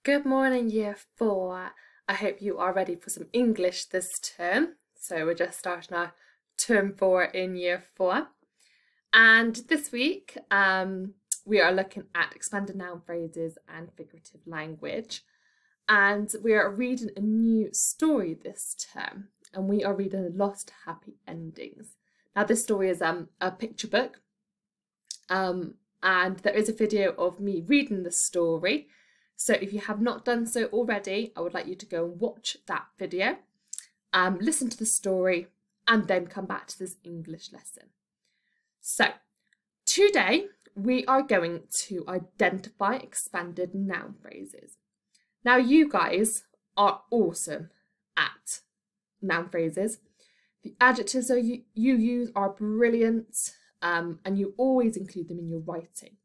Good morning, Year 4. I hope you are ready for some English this term. So we're just starting our term 4 in Year 4. And this week we are looking at expanded noun phrases and figurative language. And we are reading a new story this term. And we are reading Lost Happy Endings. Now this story is a picture book. And there is a video of me reading the story. So if you have not done so already, I would like you to go and watch that video, listen to the story, and then come back to this English lesson. So today we are going to identify expanded noun phrases. Now you guys are awesome at noun phrases. The adjectives you use are brilliant, and you always include them in your writing.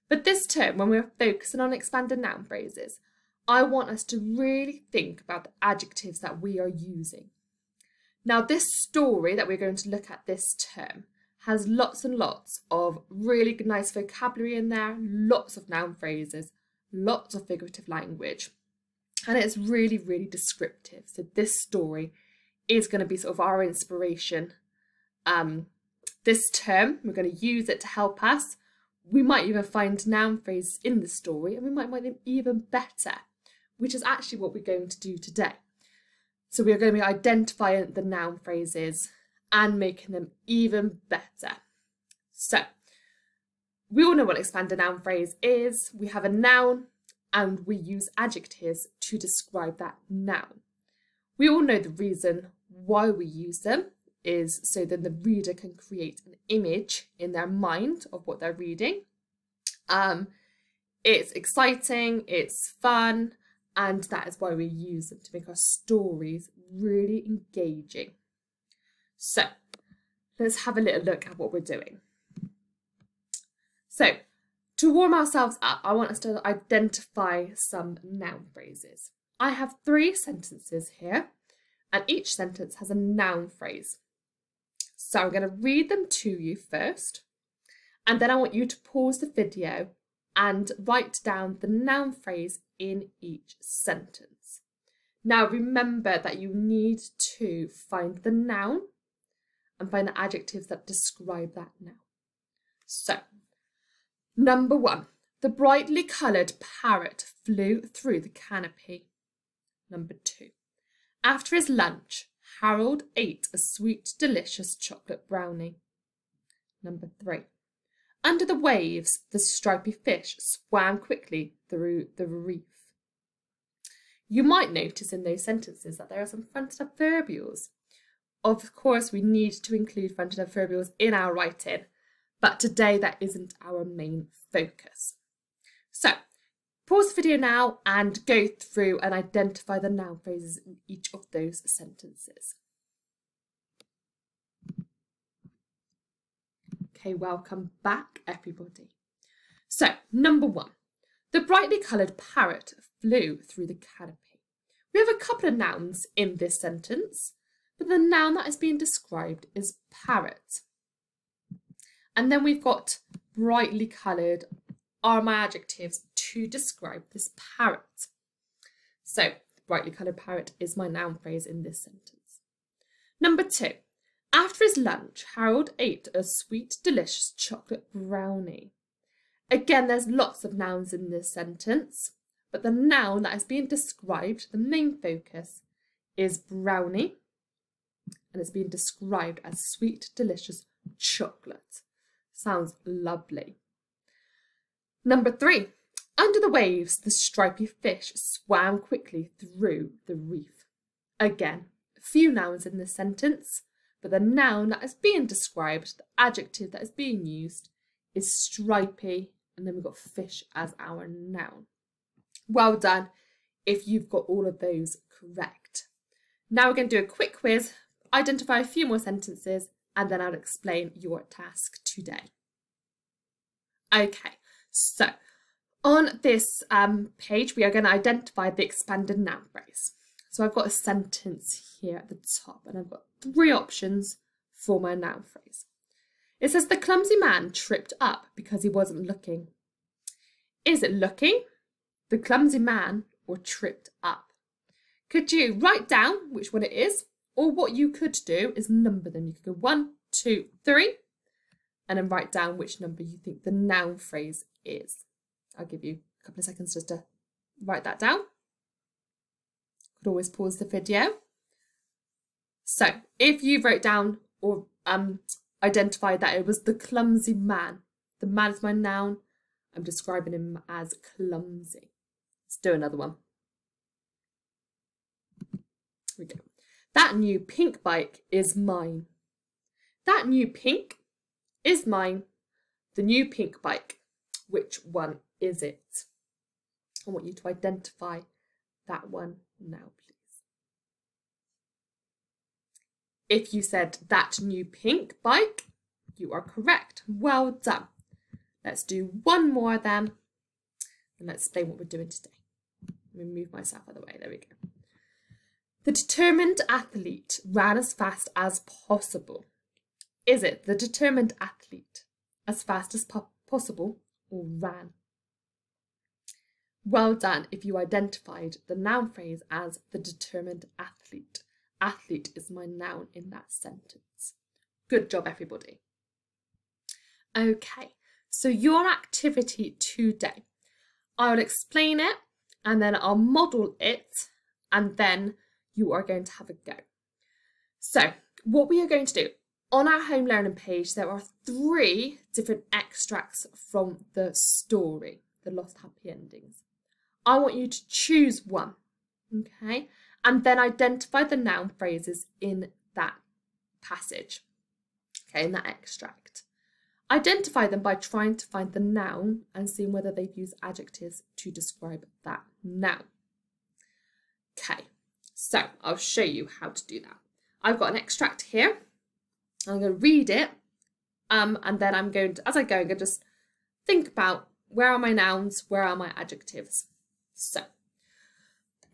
But this term, when we're focusing on expanded noun phrases, I want us to really think about the adjectives that we are using. Now, this story that we're going to look at this term has lots and lots of really nice vocabulary in there, lots of noun phrases, lots of figurative language, and it's really, really descriptive. So this story is going to be sort of our inspiration. This term, we're going to use it to help us. We might even find noun phrases in the story and we might make them even better, which is actually what we're going to do today. So we are going to be identifying the noun phrases and making them even better. So we all know what an expanded noun phrase is. We have a noun and we use adjectives to describe that noun. We all know the reason why we use them is so then the reader can create an image in their mind of what they're reading. It's exciting, it's fun, and that is why we use them to make our stories really engaging. So let's have a little look at what we're doing. So to warm ourselves up, I want us to identify some noun phrases. I have 3 sentences here, and each sentence has a noun phrase. So I'm going to read them to you first, and then I want you to pause the video and write down the noun phrase in each sentence. Now remember that you need to find the noun and find the adjectives that describe that noun. So, number 1, the brightly coloured parrot flew through the canopy. Number 2, after his lunch, Harold ate a sweet, delicious chocolate brownie. Number 3. Under the waves, the stripy fish swam quickly through the reef. You might notice in those sentences that there are some fronted adverbials. Of course, we need to include fronted adverbials in our writing, but today that isn't our main focus. So, pause the video now and go through and identify the noun phrases in each of those sentences. Okay, welcome back everybody. So, number 1, the brightly coloured parrot flew through the canopy. We have a couple of nouns in this sentence, but the noun that is being described is parrot. And then we've got brightly coloured are my adjectives to describe this parrot. So, brightly coloured parrot is my noun phrase in this sentence. Number 2, after his lunch, Harold ate a sweet, delicious chocolate brownie. Again, there's lots of nouns in this sentence, but the noun that is being described, the main focus, is brownie, and it's being described as sweet, delicious chocolate. Sounds lovely. Number 3, under the waves, the stripy fish swam quickly through the reef. Again, a few nouns in this sentence, but the noun that is being described, the adjective that is being used, is stripy, and then we've got fish as our noun. Well done if you've got all of those correct. Now we're going to do a quick quiz, identify a few more sentences, and then I'll explain your task today. Okay. So, on this page, we are going to identify the expanded noun phrase. So I've got a sentence here at the top, and I've got 3 options for my noun phrase. It says, the clumsy man tripped up because he wasn't looking. Is it looking, the clumsy man, or tripped up. Could you write down which one it is? Or what you could do is number them. You could go 1, 2, 3, and then write down which number you think the noun phrase is. I'll give you a couple of seconds just to write that down. Could always pause the video. So if you wrote down or identified that it was the clumsy man, the man is my noun, I'm describing him as clumsy. Let's do another one. Here we go. That new pink bike is mine. That new pink is mine. The new pink bike. Which one is it? I want you to identify that one now, please. If you said that new pink bike, you are correct. Well done. Let's do one more then, and let's explain what we're doing today. Let me move myself out of the way. There we go. The determined athlete ran as fast as possible. Is it the determined athlete as fast as possible or ran? Well done if you identified the noun phrase as the determined athlete. Athlete is my noun in that sentence. Good job, everybody. Okay, so your activity today. I'll explain it and then I'll model it and then you are going to have a go. So what we are going to do, on our home learning page, there are 3 different extracts from the story, The Lost Happy Endings. I want you to choose one, okay? And then identify the noun phrases in that passage, okay, in that extract. Identify them by trying to find the noun and seeing whether they've used adjectives to describe that noun. Okay, so I'll show you how to do that. I've got an extract here. I'm going to read it, and then I'm going to, as I go, I'm going to just think about where are my nouns, where are my adjectives. So,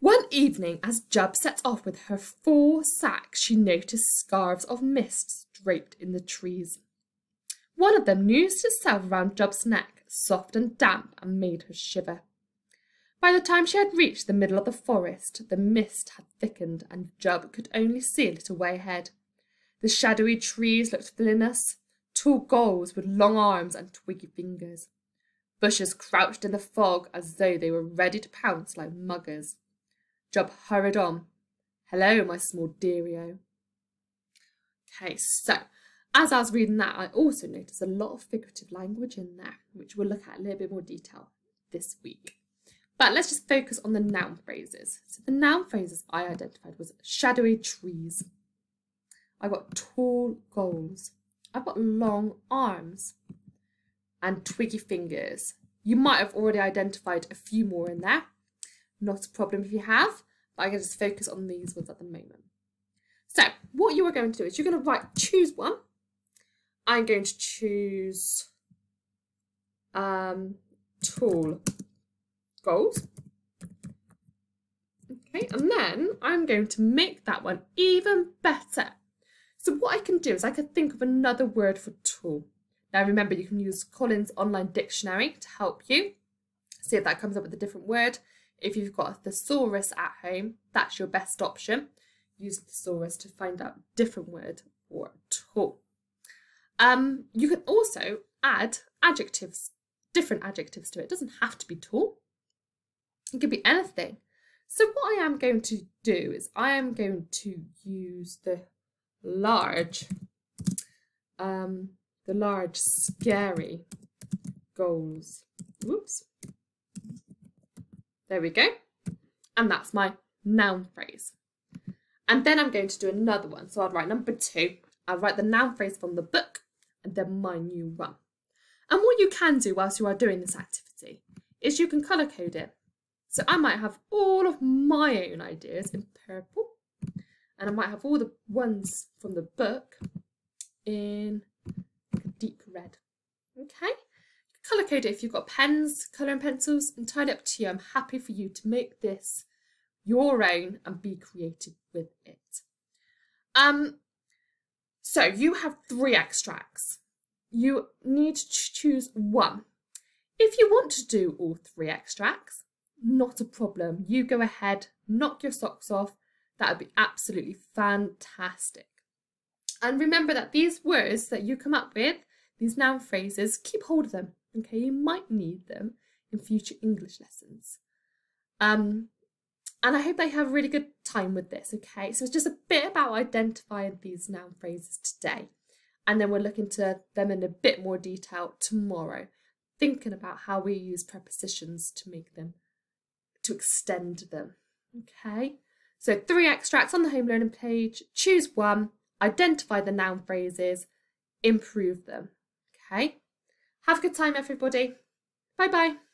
one evening, as Jub set off with her 4 sacks, she noticed scarves of mist draped in the trees. One of them noosed itself around Jub's neck, soft and damp, and made her shiver. By the time she had reached the middle of the forest, the mist had thickened, and Jub could only see a little way ahead. The shadowy trees looked villainous, tall gulls with long arms and twiggy fingers. Bushes crouched in the fog as though they were ready to pounce like muggers. Jub hurried on. Hello, my small deario. Okay, so as I was reading that, I also noticed a lot of figurative language in there, which we'll look at in a little bit more detail this week. But let's just focus on the noun phrases. So the noun phrases I identified was shadowy trees. I've got tall gulls. I've got long arms and twiggy fingers. You might have already identified a few more in there. Not a problem if you have, but I'm going to just focus on these ones at the moment. So what you are going to do is you're going to choose one. I'm going to choose tall gulls. Okay, and then I'm going to make that one even better. So what I can do is I can think of another word for tall. Now remember, you can use Collins Online Dictionary to help you. See if that comes up with a different word. If you've got a thesaurus at home, that's your best option. Use the thesaurus to find out a different word for tall. You can also add adjectives, different adjectives to it. It doesn't have to be tall. It could be anything. So what I am going to do is I am going to use the large scary gulls. Whoops. There we go. And that's my noun phrase. And then I'm going to do another one. So I'll write number 2. I'll write the noun phrase from the book and then my new one. And what you can do whilst you are doing this activity is you can colour code it. So I might have all of my own ideas in purple, and I might have all the ones from the book in a deep red. Okay? Colour code it if you've got pens, colouring pencils, entirely up to you. I'm happy for you to make this your own and be creative with it. So you have 3 extracts. You need to choose one. If you want to do all 3 extracts, not a problem. You go ahead, knock your socks off. That would be absolutely fantastic. And remember that these words that you come up with, these noun phrases, keep hold of them. Okay, you might need them in future English lessons. And I hope they have a really good time with this, okay? So it's just a bit about identifying these noun phrases today. And then we'll look into them in a bit more detail tomorrow, thinking about how we use prepositions to make them, to extend them, okay? So 3 extracts on the home learning page, choose one, identify the noun phrases, improve them, okay? Have a good time, everybody. Bye-bye.